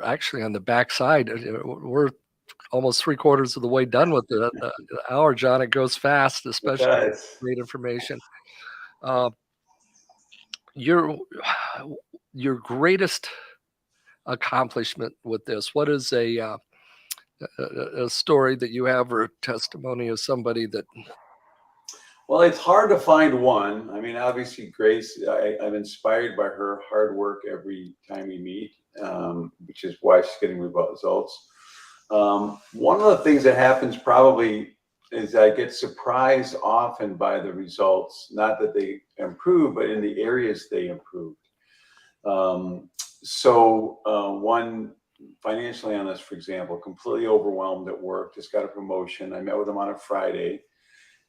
Speaker 1: actually on the backside. We're almost 3/4 of the way done with the hour, John. It goes fast, especially great information. Your greatest accomplishment with this, what is a story that you have, or a testimony of somebody that?
Speaker 3: Well, it's hard to find one. I mean, obviously, Grace, I'm inspired by her hard work every time we meet, which is why she's getting results. One of the things that happens probably is I get surprised often by the results, not that they improve, but in the areas they improved. One financial analyst, for example, completely overwhelmed at work, just got a promotion. I met with him on a Friday.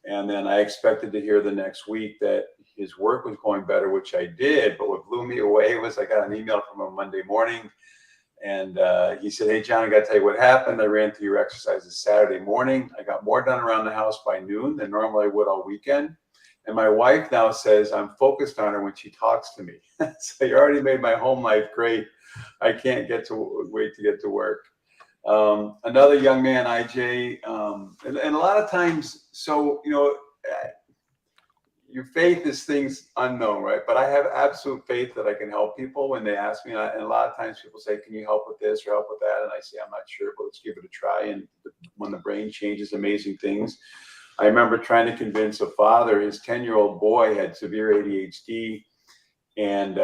Speaker 3: And then I expected to hear the next week that his work was going better, which I did. But what blew me away was I got an email from him Monday morning. And he said, "Hey, John, I got to tell you what happened. I ran through your exercises Saturday morning. I got more done around the house by noon than normally I would all weekend. And my wife now says I'm focused on her when she talks to me." So you already made my home life great. I can't wait to get to work. Another young man, IJ, and a lot of times, so, your faith is things unknown, right? But I have absolute faith that I can help people when they ask me. And a lot of times people say, "Can you help with this or help with that?" And I say, "I'm not sure, but let's give it a try." And when the brain changes, amazing things. I remember trying to convince a father, his 10-year-old boy had severe ADHD. And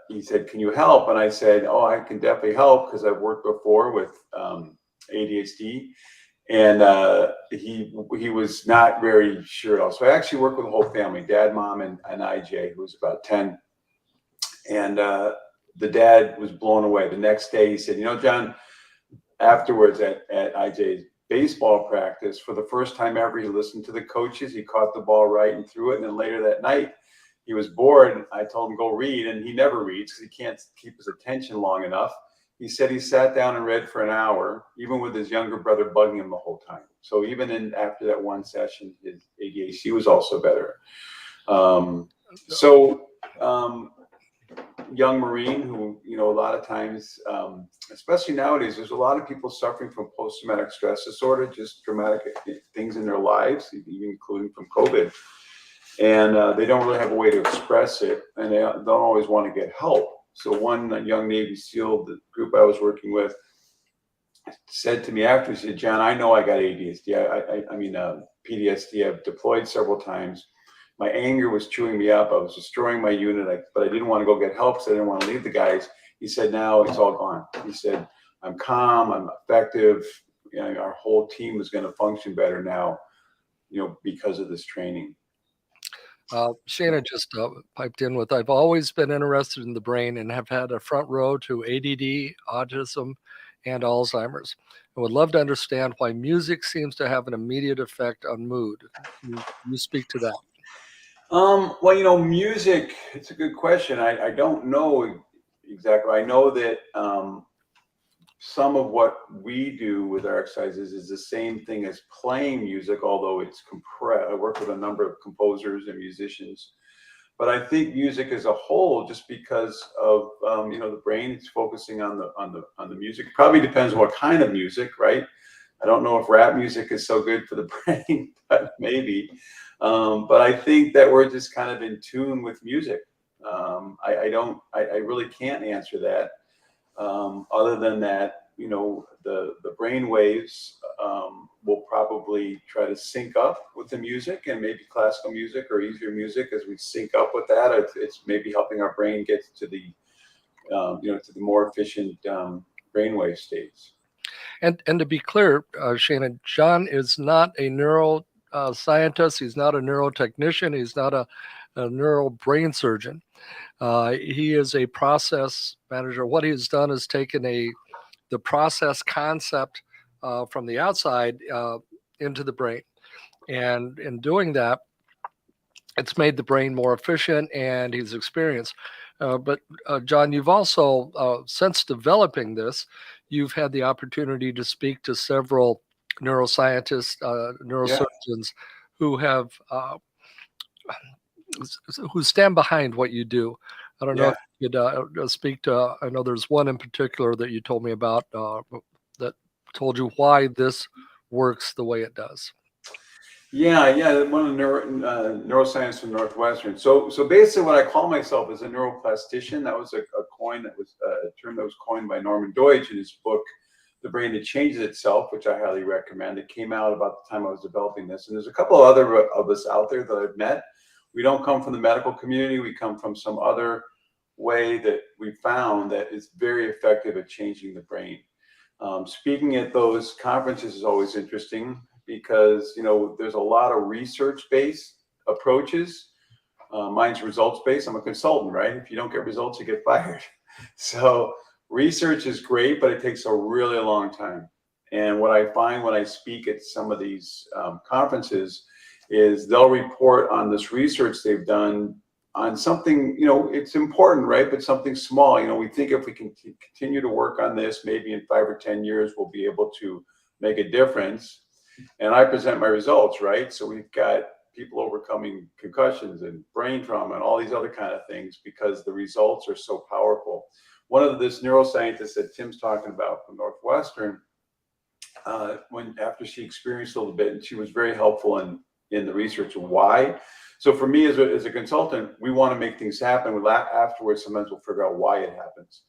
Speaker 3: he said, "Can you help?" And I said, "Oh, I can definitely help because I've worked before with ADHD." And he was not very sure at all. So I actually worked with the whole family, dad, mom, and IJ, who was about 10. And the dad was blown away. The next day he said, John, afterwards at IJ's baseball practice, for the first time ever, he listened to the coaches. He caught the ball right and threw it. And then later that night, he was bored. I told him, go read. And he never reads because he can't keep his attention long enough. He said he sat down and read for an hour, even with his younger brother bugging him the whole time. So even after that one session, his ADHD was also better. Young Marine who, a lot of times, especially nowadays, there's a lot of people suffering from post-traumatic stress disorder, just traumatic things in their lives, even including from COVID. And they don't really have a way to express it, and they don't always want to get help. So one young Navy SEAL, the group I was working with, said to me after, he said, "John, I know I got ADHD. I mean, PTSD. I've deployed several times. My anger was chewing me up. I was destroying my unit, but I didn't want to go get help because I didn't want to leave the guys." He said, "Now it's all gone." He said, "I'm calm. I'm effective. Our whole team is going to function better now, because of this training."
Speaker 1: Shana just piped in with, "I've always been interested in the brain and have had a front row to ADD, autism, and Alzheimer's. I would love to understand why music seems to have an immediate effect on mood. You speak to that."
Speaker 3: Well, music, it's a good question. I don't know exactly. I know that some of what we do with our exercises is the same thing as playing music, although it's compressed. I work with a number of composers and musicians, but I think music as a whole, just because of the brain, it's focusing on the music. Probably depends on what kind of music, right? I don't know if rap music is so good for the brain, but maybe. But I think that we're just kind of in tune with music. I really can't answer that. Other than that, the brain waves will probably try to sync up with the music, and maybe classical music or easier music, as we sync up with that, it's maybe helping our brain get to the to the more efficient brainwave states.
Speaker 1: And to be clear, Shannon, John is not a neuroscientist. He's not a neurotechnician. He's not a neural brain surgeon. He is a process manager. What he's done is taken the process concept from the outside into the brain. And in doing that, it's made the brain more efficient, and he's experienced. But John, you've also, since developing this, you've had the opportunity to speak to several neuroscientists, neurosurgeons who have who stand behind what you do. I don't know if you could speak to, I know there's one in particular that you told me about that told you why this works the way it does.
Speaker 3: Yeah, one of the neuroscience from Northwestern. So basically what I call myself is a neuroplastician. That was a term that was coined by Norman Deutsch in his book, The Brain That Changes Itself, which I highly recommend. It came out about the time I was developing this. And there's a couple of other of us out there that I've met. We don't come from the medical community. We come from some other way that we found that is very effective at changing the brain. Speaking at those conferences is always interesting because, there's a lot of research-based approaches. Mine's results-based. I'm a consultant, right? If you don't get results, you get fired. So research is great, but it takes a really long time. And what I find when I speak at some of these conferences is they'll report on this research they've done on something, it's important, right? But something small. We think if we can continue to work on this, maybe in 5 or 10 years, we'll be able to make a difference. And I present my results, right? So we've got people overcoming concussions and brain trauma and all these other kind of things because the results are so powerful. One of this neuroscientist that Tim's talking about from Northwestern, after she experienced a little bit, and she was very helpful in the research of why. So for me as a consultant, we want to make things happen. Afterwards, sometimes we'll figure out why it happens.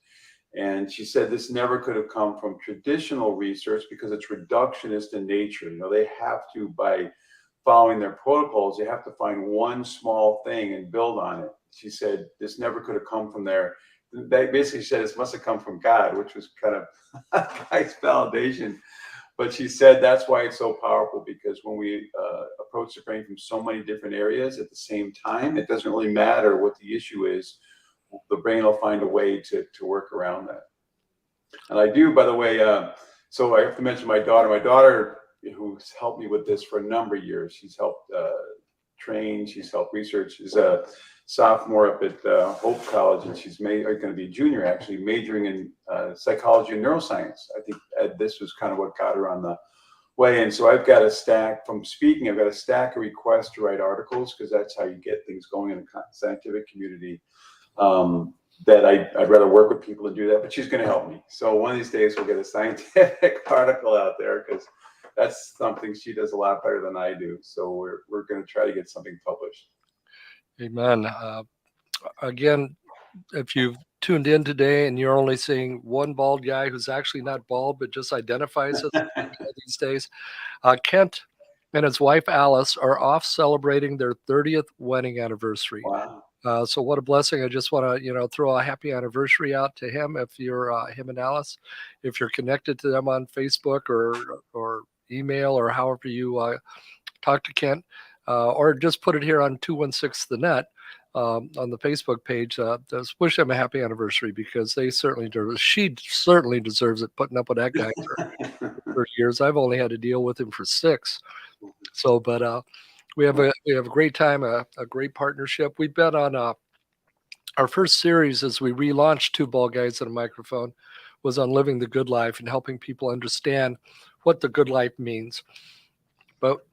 Speaker 3: And she said this never could have come from traditional research because it's reductionist in nature. They have to, by following their protocols, you have to find one small thing and build on it. She said this never could have come from there. They basically said this must have come from God, which was kind of nice validation. But she said that's why it's so powerful, because when we approach the brain from so many different areas at the same time, it doesn't really matter what the issue is. The brain will find a way to work around that. And I do, by the way, so I have to mention my daughter. My daughter, who's helped me with this for a number of years, she's helped train, she's helped research, is a sophomore up at Hope College, and she's going to be a junior, actually, majoring in psychology and neuroscience. I think this was kind of what got her on the way. And so I've got a stack from speaking, I've got a stack of requests to write articles, because that's how you get things going in the scientific community. That I'd rather work with people to do that, but she's going to help me. So one of these days we'll get a scientific article out there, because that's something she does a lot better than I do. So we're going to try to get something published.
Speaker 1: Amen. Again, if you've tuned in today and you're only seeing one bald guy who's actually not bald, but just identifies as these days, Kent and his wife Alice are off celebrating their 30th wedding anniversary.
Speaker 3: Wow.
Speaker 1: So what a blessing. I just want to, throw a happy anniversary out to him. If you're him and Alice, if you're connected to them on Facebook or email, or however you talk to Kent, or just put it here on 216 The Net on the Facebook page. Just wish them a happy anniversary, because she certainly deserves it, putting up with that guy for years. I've only had to deal with him for 6. So, but we have a great time, a great partnership. We've been on our first series as we relaunched Two Bald Guys and a Microphone was on living the good life and helping people understand what the good life means. But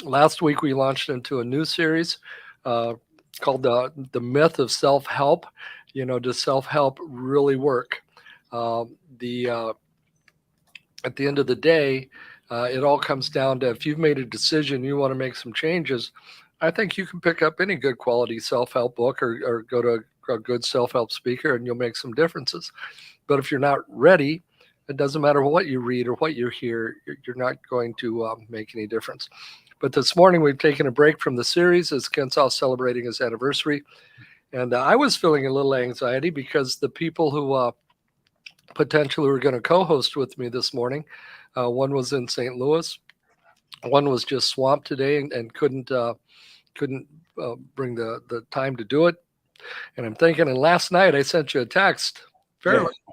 Speaker 1: last week we launched into a new series called the Myth of Self-Help. Does self-help really work? At the end of the day, it all comes down to, if you've made a decision, you want to make some changes, I think you can pick up any good quality self-help book or go to a good self-help speaker, and you'll make some differences. But if you're not ready, it doesn't matter what you read or what you hear, you're not going to make any difference. But this morning we've taken a break from the series as Kent's off celebrating his anniversary. And I was feeling a little anxiety, because the people who potentially were going to co-host with me this morning, one was in St. Louis, one was just swamped today and couldn't bring the time to do it. And I'm thinking, and last night I sent you a text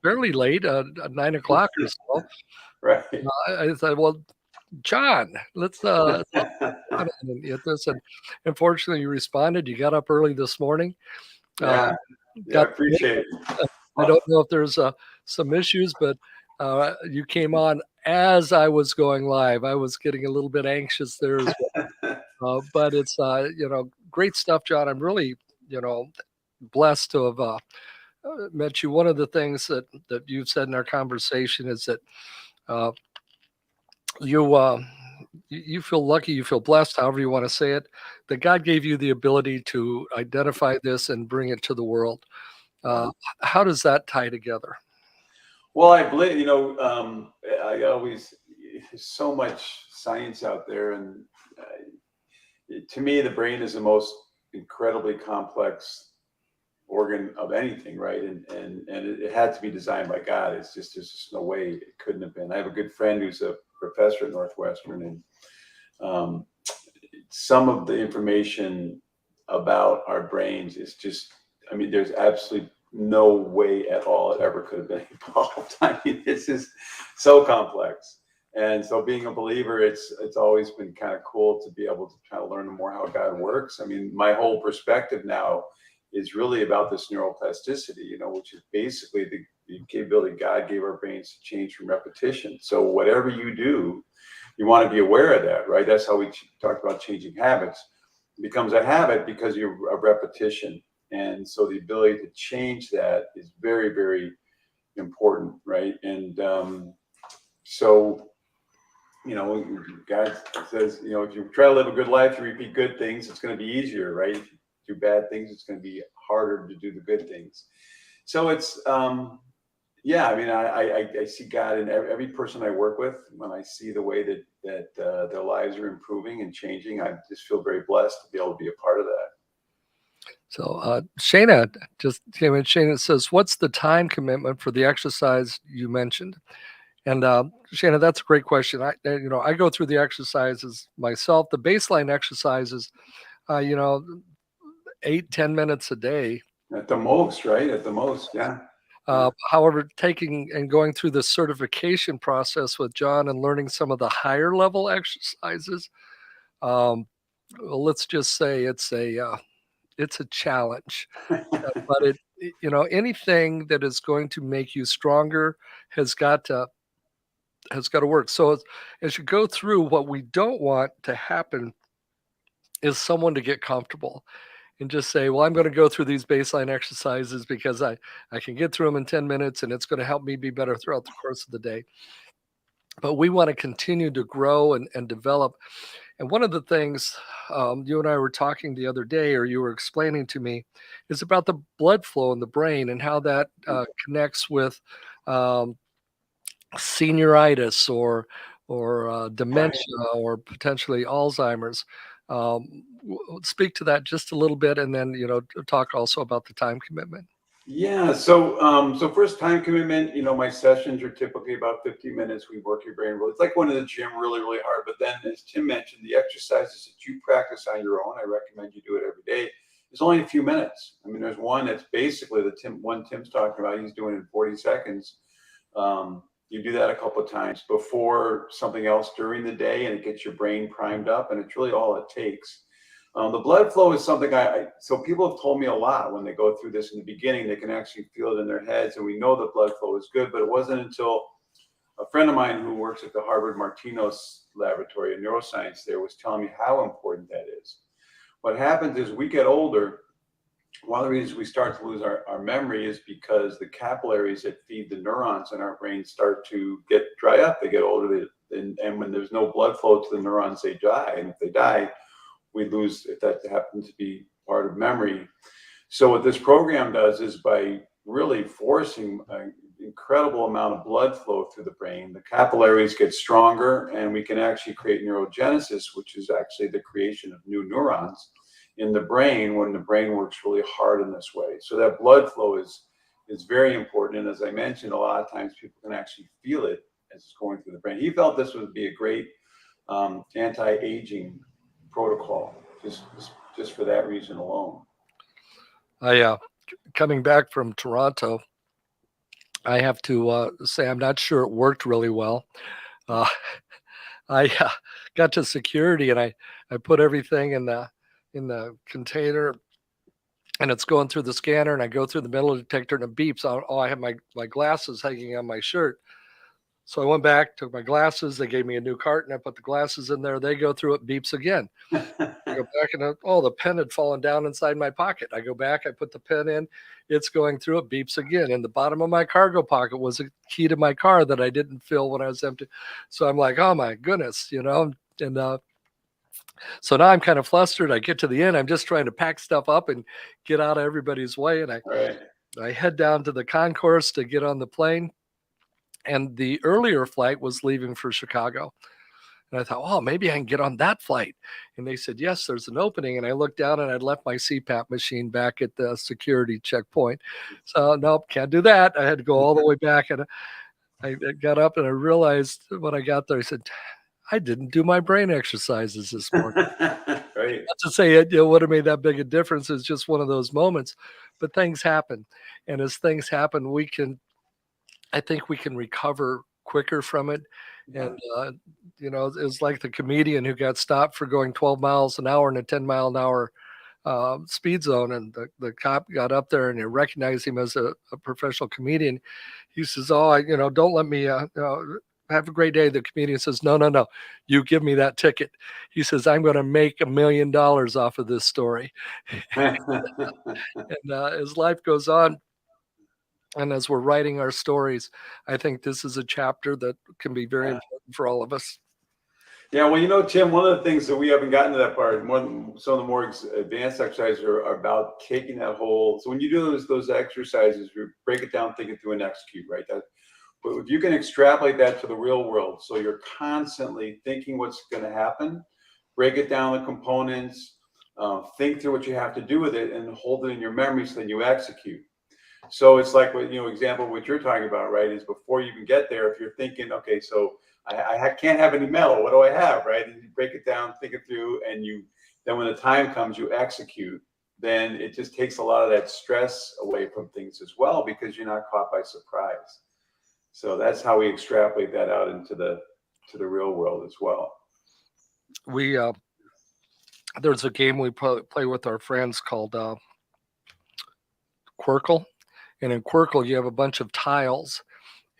Speaker 1: fairly late, 9 o'clock or so.
Speaker 3: Right.
Speaker 1: I said, well, John, let's get this. And unfortunately, you responded. You got up early this morning.
Speaker 3: I appreciate it.
Speaker 1: I don't know if there's some issues, but you came on as I was going live. I was getting a little bit anxious there as well. But it's great stuff, John. I'm really blessed to have met you. One of the things that you've said in our conversation is that you feel lucky, you feel blessed, however you want to say it, that God gave you the ability to identify this and bring it to the world. How does that tie together?
Speaker 3: Well, I believe, I always, there's so much science out there, and to me, the brain is the most incredibly complex organ of anything, right? And it had to be designed by God. There's just no way it couldn't have been. I have a good friend who's a professor at Northwestern, and some of the information about our brains is just, there's absolutely no way at all it ever could have been involved. It's just so complex. And so being a believer, it's always been kind of cool to be able to try to learn more how God works. My whole perspective now is really about this neuroplasticity, which is basically the capability God gave our brains to change from repetition. So whatever you do, you want to be aware of that, right? That's how we talked about changing habits. It becomes a habit because you're a repetition. And so the ability to change that is very, very important, right? And so, God says, if you try to live a good life, you repeat good things, it's going to be easier, right? If you do bad things, it's going to be harder to do the good things. So it's Yeah, I mean, I see God in every person I work with. When I see the way that their lives are improving and changing, I just feel very blessed to be able to be a part of that.
Speaker 1: So, Shayna just came in. Shayna says, "What's the time commitment for the exercise you mentioned?" And Shayna, that's a great question. I go through the exercises myself. The baseline exercises, you know, 8-10 minutes a day.
Speaker 3: At the most, right? At the most, yeah.
Speaker 1: However, taking and going through the certification process with John and learning some of the higher level exercises, um, well, let's just say it's a challenge. But anything that is going to make you stronger has got to work. So as you go through, what we don't want to happen is someone to get comfortable and just say, well, I'm going to go through these baseline exercises because I can get through them in 10 minutes and it's going to help me be better throughout the course of the day. But we want to continue to grow and develop. And one of the things you and I were talking the other day, or you were explaining to me, is about the blood flow in the brain and how that connects with um, senioritis or dementia or potentially Alzheimer's. Speak to that just a little bit, and then talk also about the time commitment.
Speaker 3: Yeah. So first, time commitment. My sessions are typically about 15 minutes. We work your brain. It's like going to the gym really, really hard. But then, as Tim mentioned, the exercises that you practice on your own, I recommend you do it every day. It's only a few minutes. I mean, there's one that's basically Tim's talking about. He's doing it in 40 seconds. You do that a couple of times before something else during the day, and it gets your brain primed up. And it's really all it takes. The blood flow is something so people have told me a lot when they go through this in the beginning, they can actually feel it in their heads, and we know that blood flow is good, but it wasn't until a friend of mine who works at the Harvard Martinos Laboratory in neuroscience there was telling me how important that is. What happens is we get older. One of the reasons we start to lose our memory is because the capillaries that feed the neurons in our brain start to dry up. They get older, and when there's no blood flow to the neurons, they die. And if they die, we lose, if that happens to be part of memory. So what this program does is, by really forcing an incredible amount of blood flow through the brain, the capillaries get stronger, and we can actually create neurogenesis, which is actually the creation of new neurons in the brain when the brain works really hard in this way. So that blood flow is very important. And as I mentioned, a lot of times people can actually feel it as it's going through the brain. He felt this would be a great anti-aging protocol, just for that reason alone.
Speaker 1: Coming back from Toronto, I have to say I'm not sure it worked really well. I got to security, and I put everything in the container, and it's going through the scanner, and I go through the metal detector, and it beeps. I have my glasses hanging on my shirt. So I went back, took my glasses. They gave me a new carton. I put the glasses in there. They go through it, beeps again. I go back, and the pen had fallen down inside my pocket. I go back, I put the pen in. It's going through it, beeps again. In the bottom of my cargo pocket was a key to my car that I didn't fill when I was empty. So I'm like, oh my goodness, And so now I'm kind of flustered. I get to the end. I'm just trying to pack stuff up and get out of everybody's way. And I head down to the concourse to get on the plane. And the earlier flight was leaving for Chicago. And I thought, oh, maybe I can get on that flight. And they said, yes, there's an opening. And I looked down, and I'd left my CPAP machine back at the security checkpoint. So nope, can't do that. I had to go all the way back. And I got up, and I realized when I got there, I said, I didn't do my brain exercises this morning.
Speaker 3: Right.
Speaker 1: Not to say it would have made that big a difference. It's just one of those moments. But things happen. And as things happen, I think we can recover quicker from it. And, it's like the comedian who got stopped for going 12 miles an hour in a 10-mile-an-hour speed zone. And the cop got up there, and he recognized him as a professional comedian. He says, oh, don't let me have a great day. The comedian says, no, you give me that ticket. He says, I'm going to make $1 million off of this story. And as life goes on, and as we're writing our stories, I think this is a chapter that can be very important for all of us.
Speaker 3: Yeah, well, Tim, one of the things that we haven't gotten to that part, some of the more advanced exercises are about taking that whole. So when you do those exercises, you break it down, think it through, and execute, right? But if you can extrapolate that to the real world, so you're constantly thinking what's going to happen, break it down the components, think through what you have to do with it, and hold it in your memory so then you execute. So it's like example what you're talking about, right? Is before you even get there, if you're thinking, okay, so I can't have any metal. What do I have, right? And you break it down, think it through, and then when the time comes, you execute. Then it just takes a lot of that stress away from things as well because you're not caught by surprise. So that's how we extrapolate that out into the real world as well.
Speaker 1: We there's a game we play with our friends called Quirkle, and in Quirkle you have a bunch of tiles,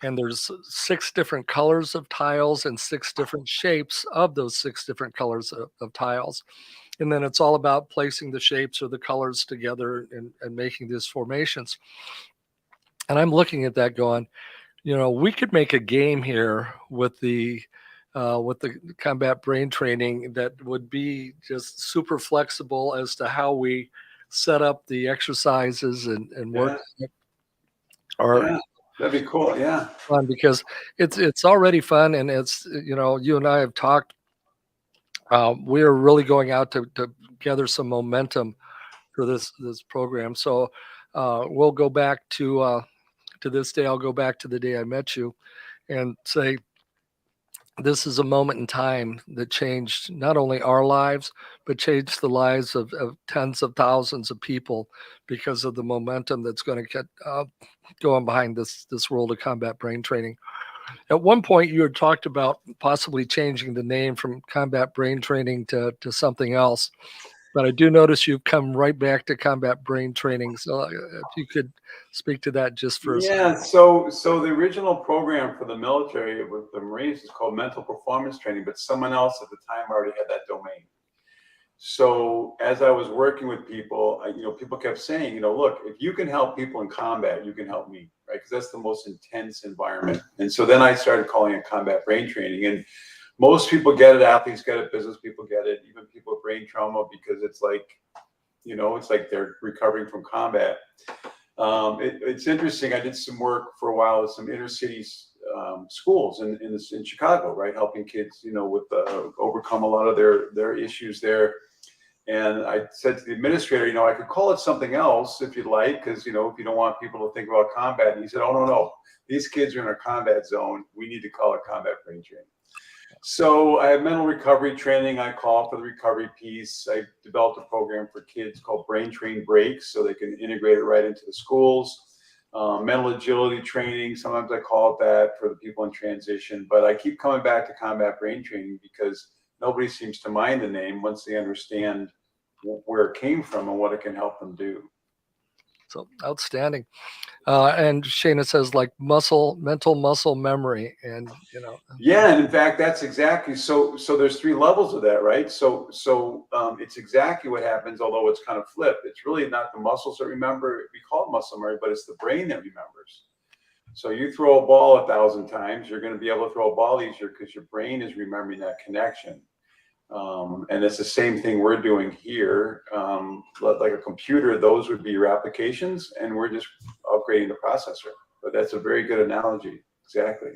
Speaker 1: and there's 6 different colors of tiles and 6 different shapes of those 6 different colors of tiles. And then it's all about placing the shapes or the colors together and making these formations. And I'm looking at that going, we could make a game here with the combat brain training that would be just super flexible as to how we set up the exercises and work.
Speaker 3: Yeah.
Speaker 1: Or
Speaker 3: That'd be cool. Yeah.
Speaker 1: Fun because it's already fun, and it's you and I have talked. We are really going out to gather some momentum for this program. So we'll go back to this day. I'll go back to the day I met you, and say this is a moment in time that changed not only our lives, but changed the lives of tens of thousands of people because of the momentum that's going to get going behind this world of combat brain training. At one point, you had talked about possibly changing the name from combat brain training to something else. But I do notice you've come right back to combat brain training. So if you could speak to that just for a second.
Speaker 3: Yeah, so the original program for the military with the Marines is called mental performance training, but someone else at the time already had that domain. So as I was working with people, people kept saying, look, if you can help people in combat, you can help me, right? Because that's the most intense environment. And so then I started calling it combat brain training. And most people get it, athletes get it, business people get it, even people with brain trauma, because it's like, it's like they're recovering from combat. It's interesting. I did some work for a while at some inner city schools in Chicago, right, helping kids, with overcome a lot of their issues there. And I said to the administrator, I could call it something else if you'd like, because if you don't want people to think about combat. And he said, oh no, these kids are in a combat zone. We need to call it combat brain training. So I have mental recovery training. I call for the recovery piece. I developed a program for kids called Brain Train Breaks, so they can integrate it right into the schools. Mental agility training, sometimes I call it that for the people in transition. But I keep coming back to combat brain training because nobody seems to mind the name once they understand where it came from and what it can help them do.
Speaker 1: So outstanding. And Shana says like mental muscle memory, and
Speaker 3: Yeah, and in fact, that's exactly so. There's 3 levels of that, right? So it's exactly what happens, although it's kind of flipped. It's really not the muscles that remember. We call it muscle memory, but it's the brain that remembers. So you throw a ball 1,000 times, you're going to be able to throw a ball easier because your brain is remembering that connection. And it's the same thing we're doing here. Like a computer, those would be your applications, and we're just upgrading the processor. But that's a very good analogy. Exactly.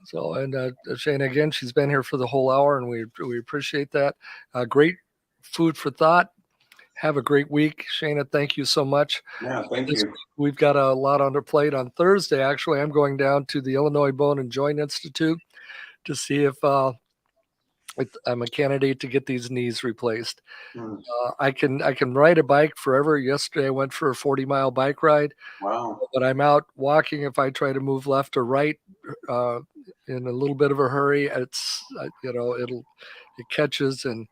Speaker 1: So, and Shana, again, she's been here for the whole hour, and we appreciate that. Great food for thought. Have a great week. Shana, thank you so much.
Speaker 3: Yeah, thank you.
Speaker 1: We've got a lot on our plate. On Thursday, actually, I'm going down to the Illinois Bone and Joint Institute to see if I'm a candidate to get these knees replaced. I can ride a bike forever. Yesterday I went for a 40-mile bike ride.
Speaker 3: Wow.
Speaker 1: But I'm out walking. If I try to move left or right in a little bit of a hurry, it catches. And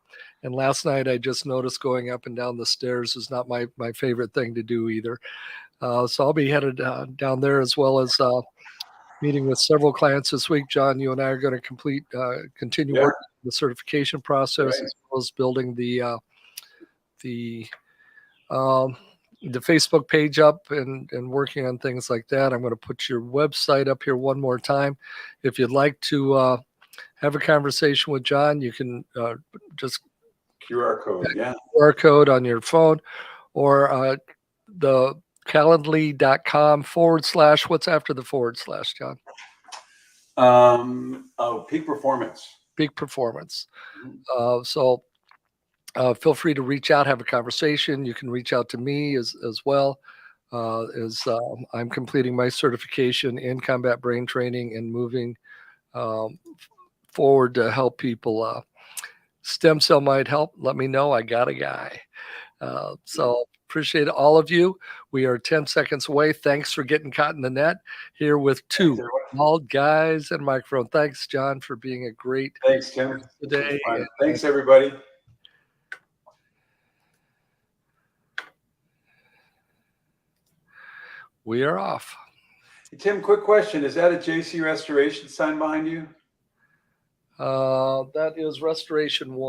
Speaker 1: last night I just noticed going up and down the stairs is not my favorite thing to do either. So I'll be headed down there, as well as meeting with several clients this week. John, you and I are going to continue working the certification process,
Speaker 3: Right.
Speaker 1: as well as building the Facebook page up and working on things like that. I'm going to put your website up here one more time. If you'd like to have a conversation with John, you can just
Speaker 3: QR code. Yeah.
Speaker 1: QR code on your phone, or the calendly.com / what's after the / John?
Speaker 3: Peak Performance.
Speaker 1: Peak Performance. So feel free to reach out, have a conversation. You can reach out to me as well, as I'm completing my certification in combat brain training and moving forward to help people. Stem cell might help. Let me know. I got a guy. So appreciate all of you. We are 10 seconds away. Thanks for getting caught in the net here with two bald guys and a microphone. Thanks, John, for being a great
Speaker 3: Thanks, Tim.
Speaker 1: today.
Speaker 3: Thanks, everybody.
Speaker 1: We are off.
Speaker 3: Hey, Tim, quick question. Is that a JC Restoration sign behind you?
Speaker 1: That is Restoration 1.